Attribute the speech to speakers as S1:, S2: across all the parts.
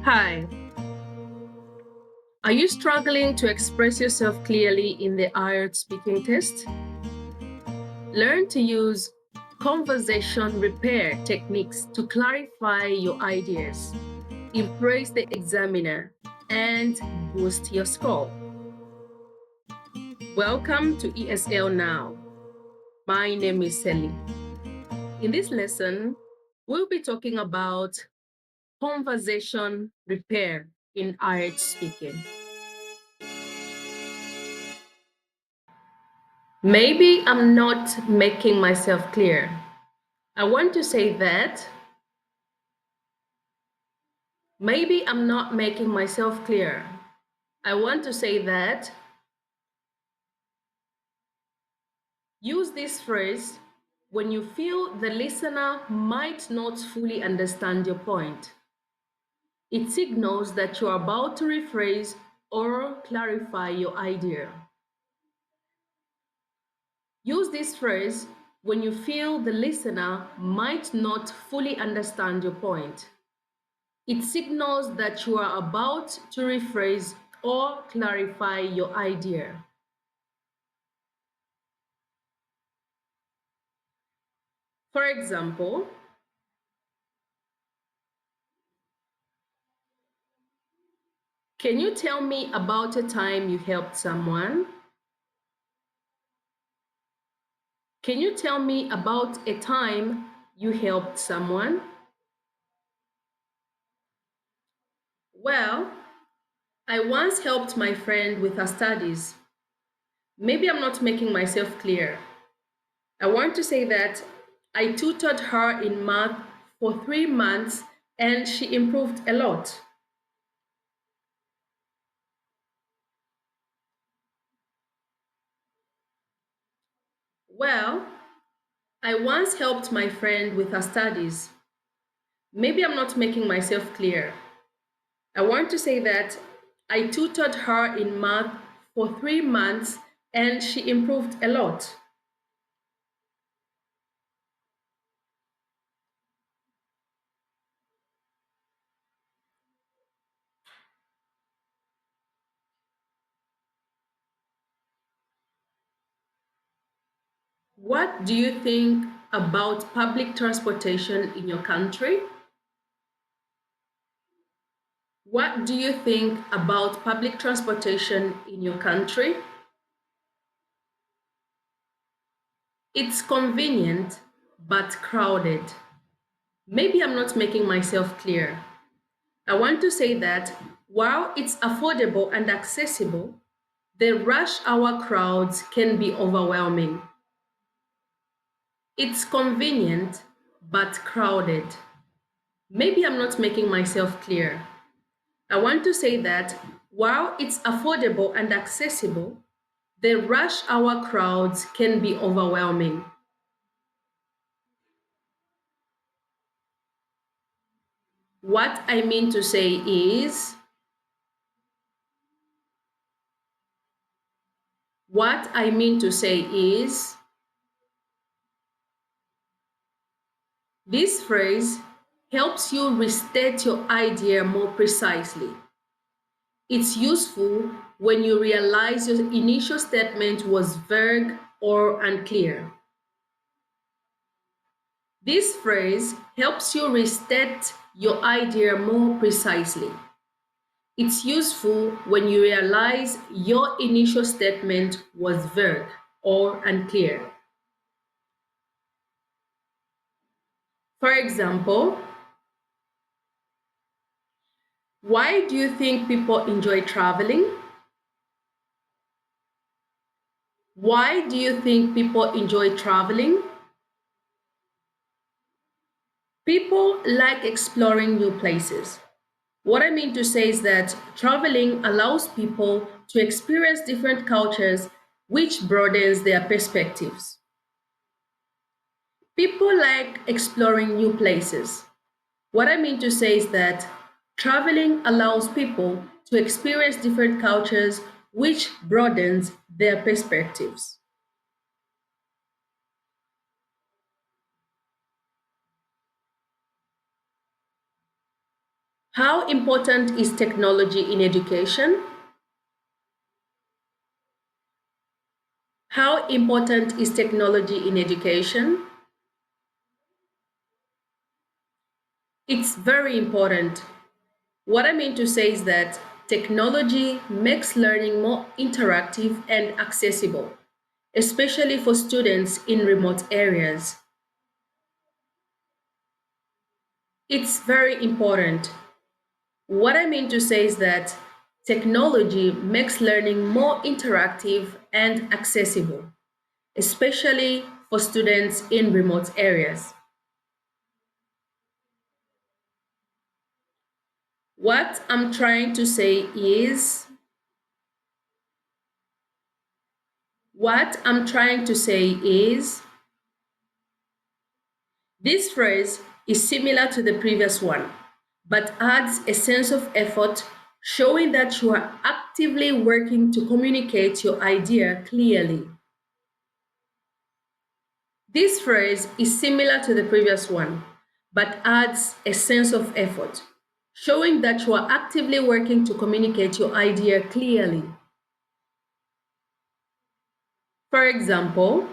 S1: Hi, are you struggling to express yourself clearly in the IELTS speaking test? Learn to use conversation repair techniques to clarify your ideas, impress the examiner, and boost your score. Welcome to ESL Now. My name is Selly. In this lesson, we'll be talking about conversation repair in IELTS speaking. Maybe I'm not making myself clear. I want to say that maybe I'm not making myself clear. I want to say that use this phrase when you feel the listener might not fully understand your point. It signals that you're about to rephrase or clarify your idea. Use this phrase when you feel the listener might not fully understand your point. It signals that you are about to rephrase or clarify your idea. For example, can you tell me about a time you helped someone? Can you tell me about a time you helped someone? Well, I once helped my friend with her studies. Maybe I'm not making myself clear. I want to say that I tutored her in math for 3 months and she improved a lot. Well, I once helped my friend with her studies. Maybe I'm not making myself clear. I want to say that I tutored her in math for 3 months and she improved a lot. What do you think about public transportation in your country? What do you think about public transportation in your country? It's convenient but crowded. Maybe I'm not making myself clear. I want to say that while it's affordable and accessible, the rush hour crowds can be overwhelming. It's convenient but crowded. Maybe I'm not making myself clear. I want to say that while it's affordable and accessible, the rush hour crowds can be overwhelming. What I mean to say is, what I mean to say is, this phrase helps you restate your idea more precisely. It's useful when you realize your initial statement was vague or unclear. This phrase helps you restate your idea more precisely. It's useful when you realize your initial statement was vague or unclear. For example, why do you think people enjoy traveling? Why do you think people enjoy traveling? People like exploring new places. What I mean to say is that traveling allows people to experience different cultures, which broadens their perspectives. People like exploring new places. What I mean to say is that traveling allows people to experience different cultures, which broadens their perspectives. How important is technology in education? How important is technology in education? It's very important. What I mean to say is that technology makes learning more interactive and accessible, especially for students in remote areas. It's very important. What I mean to say is that technology makes learning more interactive and accessible, especially for students in remote areas. What I'm trying to say is, what I'm trying to say is, this phrase is similar to the previous one, but adds a sense of effort, showing that you are actively working to communicate your idea clearly. This phrase is similar to the previous one, but adds a sense of effort, showing that you are actively working to communicate your idea clearly. For example,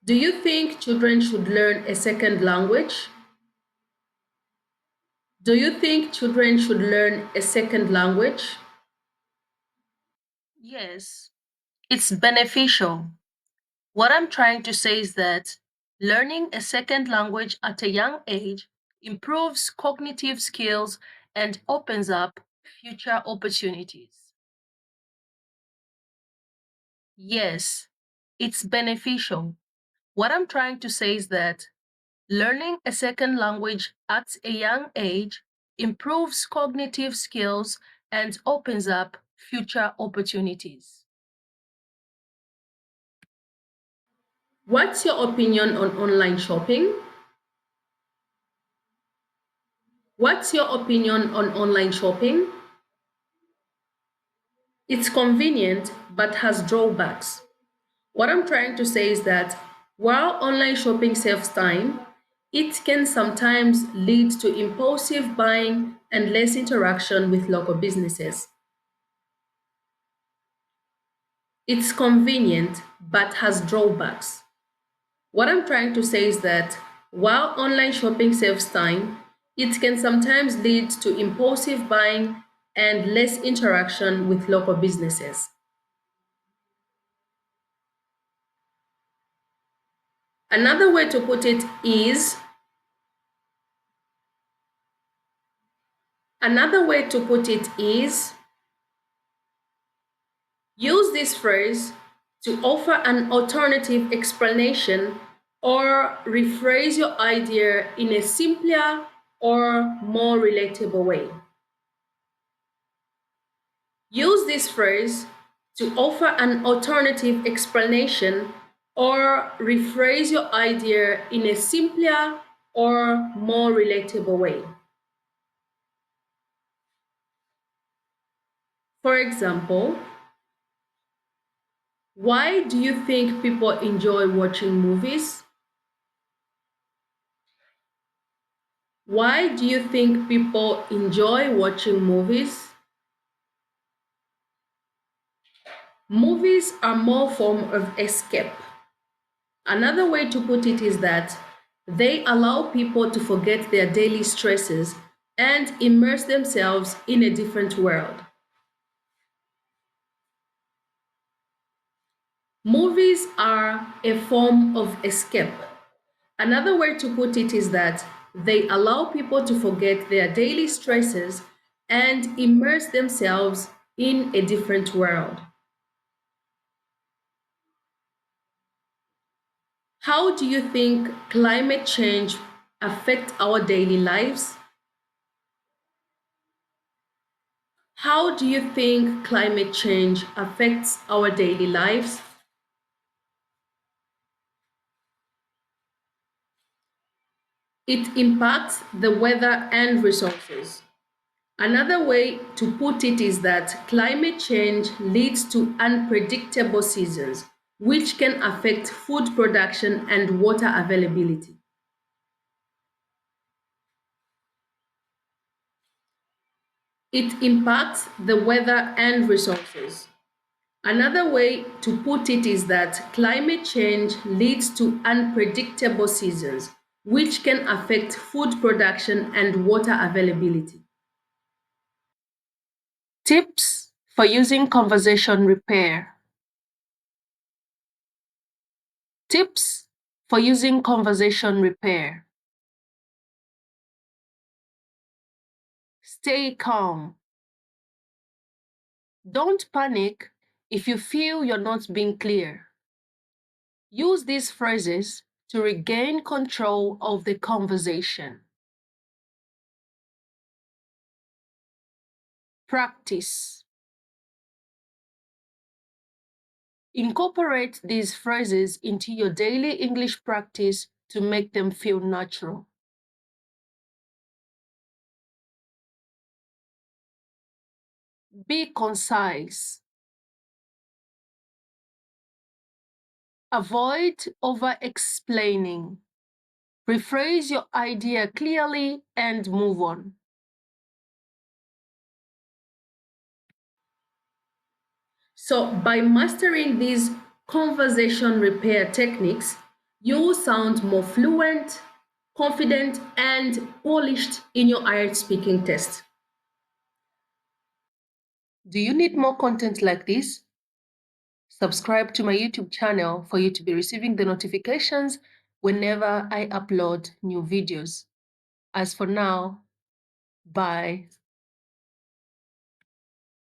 S1: do you think children should learn a second language? Do you think children should learn a second language? Yes, it's beneficial. What I'm trying to say is that learning a second language at a young age improves cognitive skills and opens up future opportunities. Yes, it's beneficial. What I'm trying to say is that learning a second language at a young age improves cognitive skills and opens up future opportunities. What's your opinion on online shopping? What's your opinion on online shopping? It's convenient but has drawbacks. What I'm trying to say is that while online shopping saves time, it can sometimes lead to impulsive buying and less interaction with local businesses. It's convenient but has drawbacks. What I'm trying to say is that while online shopping saves time, it can sometimes lead to impulsive buying and less interaction with local businesses. Another way to put it is Another way to put it is use this phrase to offer an alternative explanation or rephrase your idea in a simpler or more relatable way. Use this phrase to offer an alternative explanation or rephrase your idea in a simpler or more relatable way. For example, why do you think people enjoy watching movies? Why do you think people enjoy watching movies? Movies are more form of escape. Another way to put it is that they allow people to forget their daily stresses and immerse themselves in a different world. Movies are a form of escape. Another way to put it is that they allow people to forget their daily stresses and immerse themselves in a different world. How do you think climate change affects our daily lives? How do you think climate change affects our daily lives? It impacts the weather and resources. Another way to put it is that climate change leads to unpredictable seasons, which can affect food production and water availability. It impacts the weather and resources. Another way to put it is that climate change leads to unpredictable seasons, which can affect food production and water availability. Tips for using conversation repair. Tips for using conversation repair. Stay calm. Don't panic if you feel you're not being clear. Use these phrases to regain control of the conversation. Practice. Incorporate these phrases into your daily English practice to make them feel natural. Be concise. Avoid over-explaining. Rephrase your idea clearly and move on. So, by mastering these conversation repair techniques, you will sound more fluent, confident, and polished in your IELTS speaking test. Do you need more content like this? Subscribe to my YouTube channel for you to be receiving the notifications whenever I upload new videos. As for now, bye.